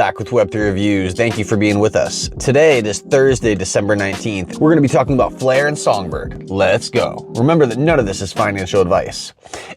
Back with Web3 Reviews. Thank you for being with us. Today, it is Thursday, December 19th. We're going to be talking about FLR and Songbird. Let's go. Remember that none of this is financial advice.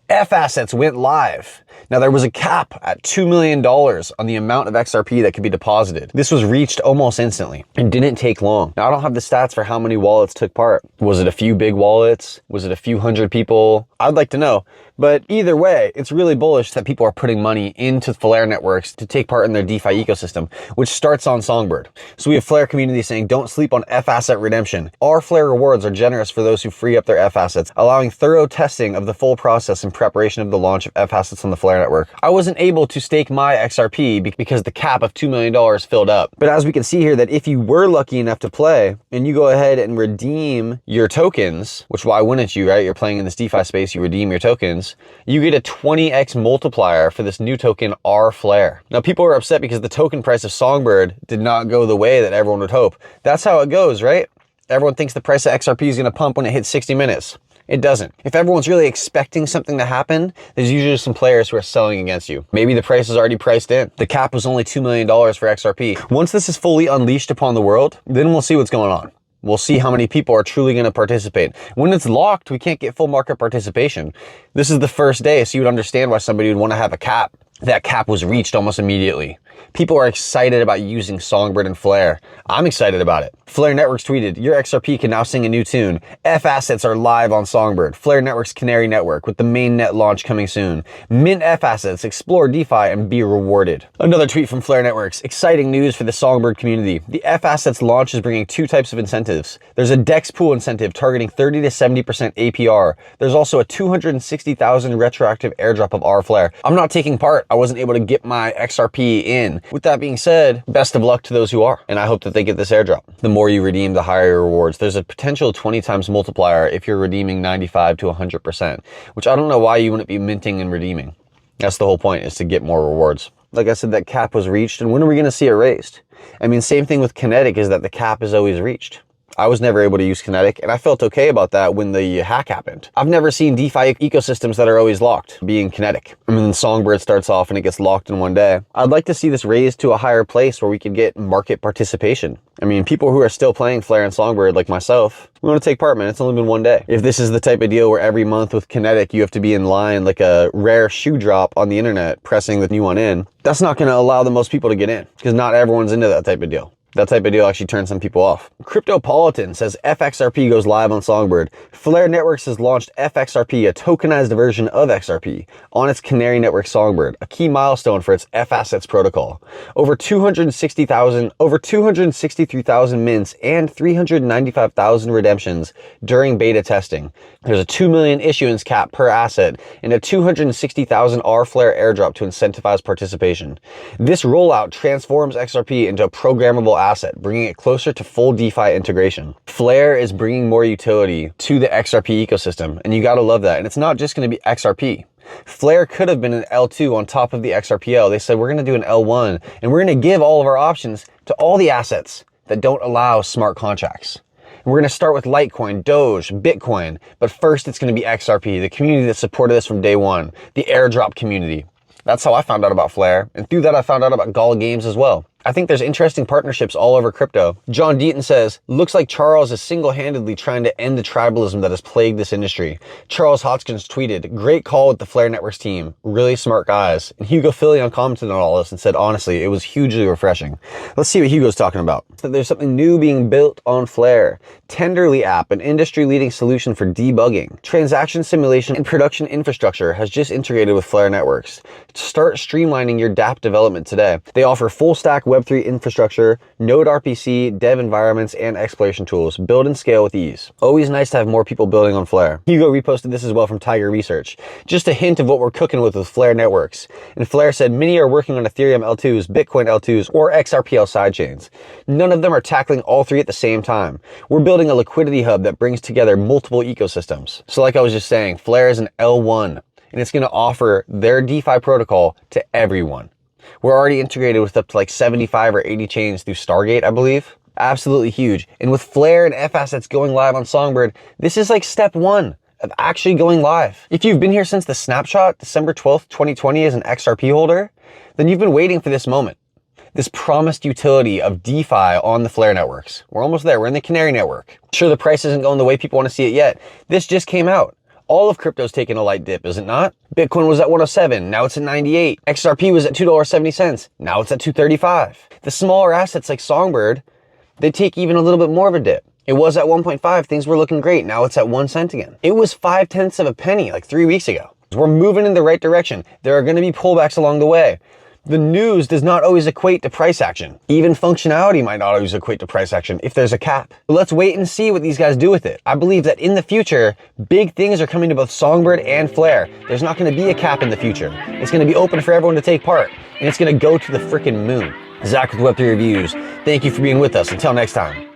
F assets went live. Now, there was a cap at $2 million on the amount of XRP that could be deposited. This was reached almost instantly. It didn't take long. Now, I don't have the stats for how many wallets took part. Was it a few big wallets? Was it a few hundred people? I'd like to know. But either way, it's really bullish that people are putting money into FLR networks to take part in their DeFi ecosystem, which starts on Songbird. So we have FLR community saying, don't sleep on F asset redemption. Our FLR rewards are generous for those who free up their F assets, allowing thorough testing of the full process in preparation of the launch of F assets on the FLR network. I wasn't able to stake my XRP because the cap of $2 million filled up. But as we can see here, that if you were lucky enough to play and you go ahead and redeem your tokens, which why wouldn't you, right? You're playing in this DeFi space, you redeem your tokens, you get a 20x multiplier for this new token, FLR. Now, people are upset because the token price of Songbird did not go the way that everyone would hope. That's how it goes, right? Everyone thinks the price of XRP is going to pump when it hits 60 minutes. It doesn't. If everyone's really expecting something to happen, there's usually some players who are selling against you. Maybe the price is already priced in. The cap was only $2 million for XRP. Once this is fully unleashed upon the world, then we'll see what's going on. We'll see how many people are truly going to participate. When it's locked, we can't get full market participation. This is the first day, so you would understand why somebody would want to have a cap. That cap was reached almost immediately. People are excited about using Songbird and FLR. I'm excited about it. FLR Networks tweeted, your XRP can now sing a new tune. F assets are live on Songbird. FLR Networks Canary Network with the mainnet launch coming soon. Mint F assets, explore DeFi and be rewarded. Another tweet from FLR Networks. Exciting news for the Songbird community. The F assets launch is bringing two types of incentives. There's a DEX pool incentive targeting 30 to 70% APR. There's also a 260,000 retroactive airdrop of FLR. I'm not taking part. I wasn't able to get my XRP in. With that being said, best of luck to those who are, and I hope that they get this airdrop. The more you redeem, the higher your rewards. There's a potential 20 times multiplier if you're redeeming 95 to 100%, which I don't know why you wouldn't be minting and redeeming. That's the whole point, is to get more rewards. Like I said, that cap was reached, and when are we going to see it raised? I mean, same thing with Kinetic is that the cap is always reached. I was never able to use Kinetic, and I felt okay about that when the hack happened. I've never seen DeFi ecosystems that are always locked, being Kinetic. I mean, Songbird starts off and it gets locked in one day. I'd like to see this raised to a higher place where we could get market participation. I mean, people who are still playing FLR and Songbird, like myself, we want to take part, man. It's only been one day. If this is the type of deal where every month with Kinetic, you have to be in line like a rare shoe drop on the internet, pressing the new one in, that's not going to allow the most people to get in, because not everyone's into that type of deal. That type of deal actually turns some people off. Cryptopolitan says FXRP goes live on Songbird. FLR Networks has launched FXRP, a tokenized version of XRP, on its Canary Network Songbird, a key milestone for its F assets protocol. Over 263,000 mints and 395,000 redemptions during beta testing. There's a 2 million issuance cap per asset and a 260,000 FLR airdrop to incentivize participation. This rollout transforms XRP into a programmable asset, bringing it closer to full DeFi integration. FLR is bringing more utility to the XRP ecosystem, and you gotta love that. And it's not just gonna be XRP. FLR could have been an L2 on top of the XRPL. They said, we're gonna do an L1, and we're gonna give all of our options to all the assets that don't allow smart contracts. And we're gonna start with Litecoin, DOGE, Bitcoin, but first it's gonna be XRP, the community that supported this from day one, the airdrop community. That's how I found out about FLR, and through that I found out about Gall Games as well. I think there's interesting partnerships all over crypto. John Deaton says, looks like Charles is single-handedly trying to end the tribalism that has plagued this industry. Charles Hodgkins tweeted, great call with the FLR Networks team. Really smart guys. And Hugo Filion commented on all this and said, honestly, it was hugely refreshing. Let's see what Hugo's talking about. So there's something new being built on FLR. Tenderly app, an industry-leading solution for debugging. Transaction simulation and production infrastructure has just integrated with FLR Networks. Start streamlining your dApp development today. They offer full-stack Web3 infrastructure, Node RPC, dev environments, and exploration tools. Build and scale with ease. Always nice to have more people building on FLR. Hugo reposted this as well from Tiger Research. Just a hint of what we're cooking with FLR Networks. And FLR said many are working on Ethereum L2s, Bitcoin L2s, or XRPL sidechains. None of them are tackling all three at the same time. We're building a liquidity hub that brings together multiple ecosystems. So like I was just saying, FLR is an L1, and it's going to offer their DeFi protocol to everyone. We're already integrated with up to like 75 or 80 chains through Stargate, I believe. Absolutely huge. And with FLR and F assets going live on Songbird, this is like step one of actually going live. If you've been here since the snapshot, December 12th, 2020 as an XRP holder, then you've been waiting for this moment. this promised utility of DeFi on the Flare networks. We're almost there. We're in the Canary network. Sure, the price isn't going the way people want to see it yet. This just came out. All of crypto's taking a light dip, is it not? Bitcoin was at 107, now it's at 98. XRP was at $2.70, now it's at $2.35. The smaller assets like Songbird, they take even a little bit more of a dip. It was at 1.5, things were looking great, now it's at 1 cent again. It was 0.5 of a penny like 3 weeks ago. We're moving in the right direction. There are going to be pullbacks along the way. The news does not always equate to price action. Even functionality might not always equate to price action if there's a cap. But let's wait and see what these guys do with it. I believe that in the future, big things are coming to both Songbird and Flare. There's not going to be a cap in the future. It's going to be open for everyone to take part, and it's going to go to the freaking moon. Zach with Web3 Reviews. Thank you for being with us. Until next time.